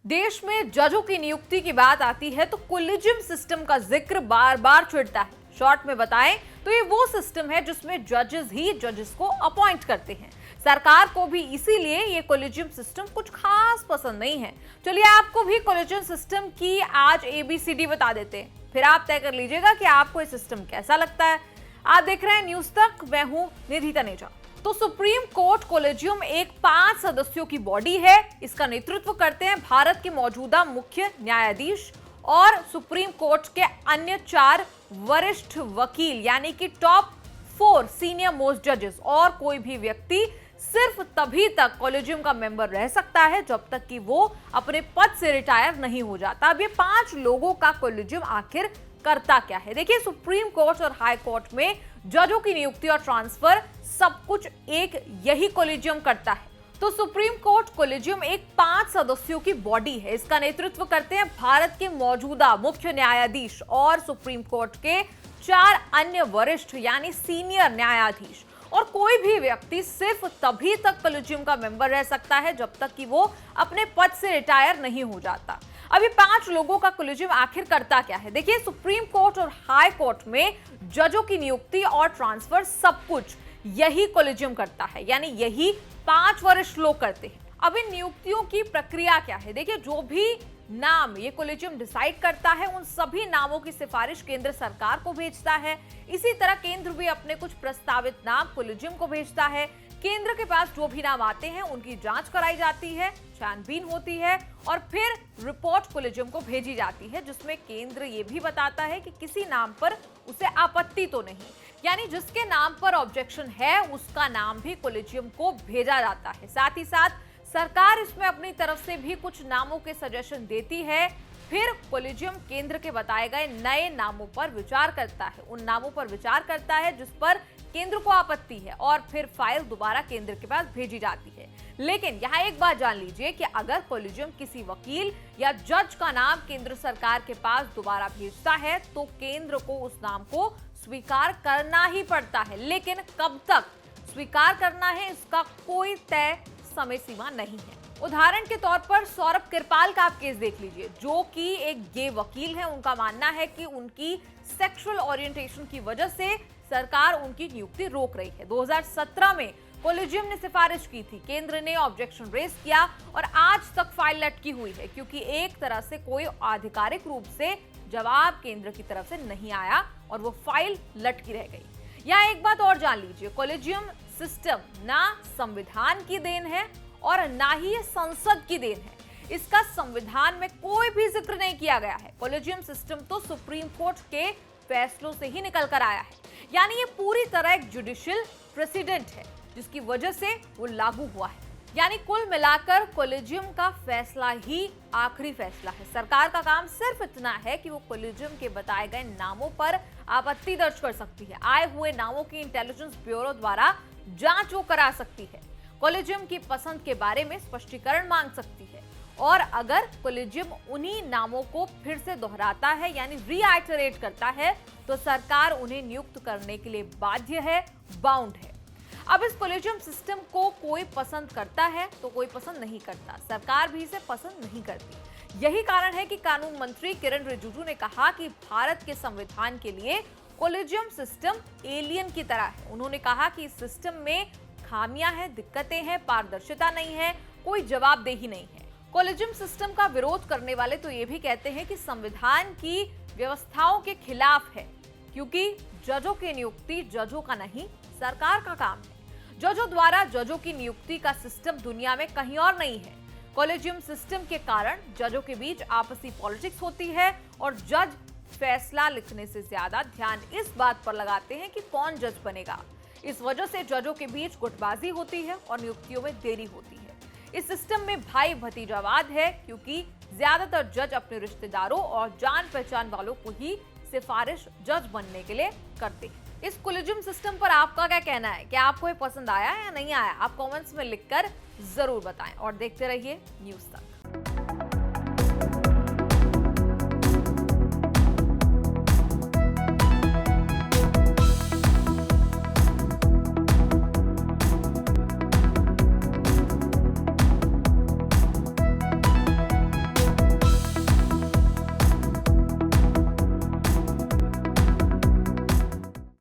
देश में जजों की नियुक्ति की बात आती है तो कोलिजियम सिस्टम का जिक्र बार बार छिड़ता है। शॉर्ट में बताएं तो ये वो सिस्टम है जिसमें जजेस ही जजेस को अपॉइंट करते हैं। सरकार को भी इसीलिए ये कोलिजियम सिस्टम कुछ खास पसंद नहीं है। चलिए आपको भी कोलिजियम सिस्टम की आज ABCD बता देते हैं, फिर आप तय कर लीजिएगा कि आपको ये सिस्टम कैसा लगता है। आप देख रहे हैं न्यूज तक, मैं हूं निधि तनेजा। तो सुप्रीम कोर्ट कोलेजियम एक 5 सदस्यों की बॉडी है। इसका नेतृत्व करते हैं भारत के मौजूदा मुख्य न्यायाधीश और सुप्रीम कोर्ट के अन्य 4 वरिष्ठ वकील, यानी कि टॉप 4 सीनियर मोस्ट जजेस। और कोई भी व्यक्ति सिर्फ तभी तक कोलेजियम का मेंबर रह सकता है जब तक कि वो अपने पद से रिटायर नहीं हो जाता। अब ये 5 लोगों का कोलेजियम आखिर करता क्या है? देखिए, सुप्रीम कोर्ट और हाई कोर्ट में जजों की नियुक्ति और ट्रांसफर सब कुछ एक यही कोलिजियम करता है। तो सुप्रीम कोर्ट कोलिजियम एक 5 सदस्यों की बॉडी है। इसका नेतृत्व करते हैं भारत के मौजूदा मुख्य न्यायाधीश और सुप्रीम कोर्ट के 4 अन्य वरिष्ठ यानी सीनियर न्यायाधीश। और कोई भी व्यक्ति सिर्फ तभी तक कोलिजियम का मेंबर रह सकता है जब तक कि वो अपने पद से रिटायर नहीं हो जाता। अभी 5 लोगों का कोलिजियम आखिर करता क्या है? देखिए, सुप्रीम कोर्ट और हाई कोर्ट में जजों की नियुक्ति और ट्रांसफर सब कुछ यही कोलिजियम करता है, यानी यही 5 वरिष्ठ लोग करते हैं। अब इन नियुक्तियों की प्रक्रिया क्या है? देखिए, जो भी नाम ये कोलिजियम डिसाइड करता है, उन सभी नामों की सिफारिश केंद्र सरकार को भेजता है। इसी तरह केंद्र भी अपने कुछ प्रस्तावित नाम कोलिजियम को भेजता है। केंद्र के पास जो भी नाम आते हैं उनकी जांच कराई जाती है, छानबीन होती है और फिर रिपोर्ट कोलिजियम को भेजी जाती है, जिसमें केंद्र ये भी बताता है कि किसी नाम पर उसे आपत्ति तो नहीं, यानी जिसके नाम पर ऑब्जेक्शन है उसका नाम भी कोलिजियम को भेजा जाता है। साथ ही साथ सरकार इसमें अपनी तरफ से भी कुछ नामों के सजेशन देती है। फिर कोलिजियम केंद्र के बताए गए नए नामों पर विचार करता है, उन नामों पर विचार करता है जिस पर केंद्र को आपत्ति है, और फिर फाइल दोबारा केंद्र के पास भेजी जाती है। लेकिन यहाँ एक बात जान लीजिए कि अगर कोलिजियम किसी वकील या जज का नाम केंद्र सरकार के पास दोबारा भेजता है तो केंद्र को उस नाम को स्वीकार करना ही पड़ता है। लेकिन कब तक स्वीकार करना है, इसका कोई तय समय सीमा नहीं है। उदाहरण के तौर पर सौरभ कृपाल का आप केस देख लीजिए, जो कि एक गे वकील है। उनका मानना है कि उनकी सेक्सुअल ओरिएंटेशन की वजह से सरकार उनकी नियुक्ति रोक रही है। 2017 में कोलिजियम ने सिफारिश की थी, केंद्र ने ऑब्जेक्शन रेज किया और आज तक फाइल लटकी हुई है, क्योंकि एक तरह से कोई आधिकारिक रूप से जवाब केंद्र की तरफ से नहीं आया और वो फाइल लटकी रह गई। यहाँ एक बात और जान लीजिए, कोलिजियम सिस्टम ना संविधान की देन है और ना ही ये संसद की देन है। इसका संविधान में कोई भी जिक्र नहीं किया गया है। कोलिजियम सिस्टम तो सुप्रीम कोर्ट के फैसलों से ही निकल कर आया है, यानी ये पूरी तरह एक जुडिशियल प्रेसिडेंट है जिसकी वजह से वो लागू हुआ है। यानी कुल मिलाकर कोलिजियम का फैसला ही आखिरी फैसला है। सरकार का काम सिर्फ इतना है कि वो कोलिजियम के बताए गए नामों पर आपत्ति दर्ज कर सकती है। आए हुए नामों की इंटेलिजेंस ब्यूरो द्वारा जांच वो करा सकती है, कोलिजियम की पसंद के बारे में स्पष्टीकरण मांग सकती है, और अगर कोलिजियम उन्हीं नामों को फिर से दोहराता है यानी रीआइटरेट करता है तो सरकार उन्हें नियुक्त करने के लिए बाध्य है, बाउंड है। अब इस कोलिजियम सिस्टम को कोई पसंद करता है तो कोई पसंद नहीं करता, सरकार भी इसे पसंद नहीं करती। यही कारण है कि कानून मंत्री किरण रिजिजू ने कहा कि भारत के संविधान के लिए कोलिजियम सिस्टम एलियन की तरह है। उन्होंने कहा कि इस सिस्टम में खामियां हैं, दिक्कतें हैं, पारदर्शिता नहीं है, कोई जवाबदेही नहीं है। कोलिजियम सिस्टम का विरोध करने वाले तो ये भी कहते हैं कि संविधान की व्यवस्थाओं के खिलाफ है, क्योंकि जजों की नियुक्ति जजों का नहीं, सरकार का काम है। जजों द्वारा जजों की नियुक्ति का सिस्टम दुनिया में कहीं और नहीं है। कोलिजियम सिस्टम के कारण जजों के बीच आपसी पॉलिटिक्स होती है और जज फैसला लिखने से ज्यादा ध्यान इस बात पर लगाते हैं कि कौन जज बनेगा। इस वजह से जजों के बीच गुटबाजी होती है और नियुक्तियों में देरी होती है। इस सिस्टम में भाई भतीजावाद है, क्योंकि ज्यादातर जज अपने रिश्तेदारों और जान पहचान वालों को ही सिफारिश जज बनने के लिए करते हैं। इस कोलिजियम सिस्टम पर आपका क्या कहना है? क्या आपको ये पसंद आया या नहीं आया? आप कमेंट्स में लिखकर जरूर बताएं और देखते रहिए न्यूज तक।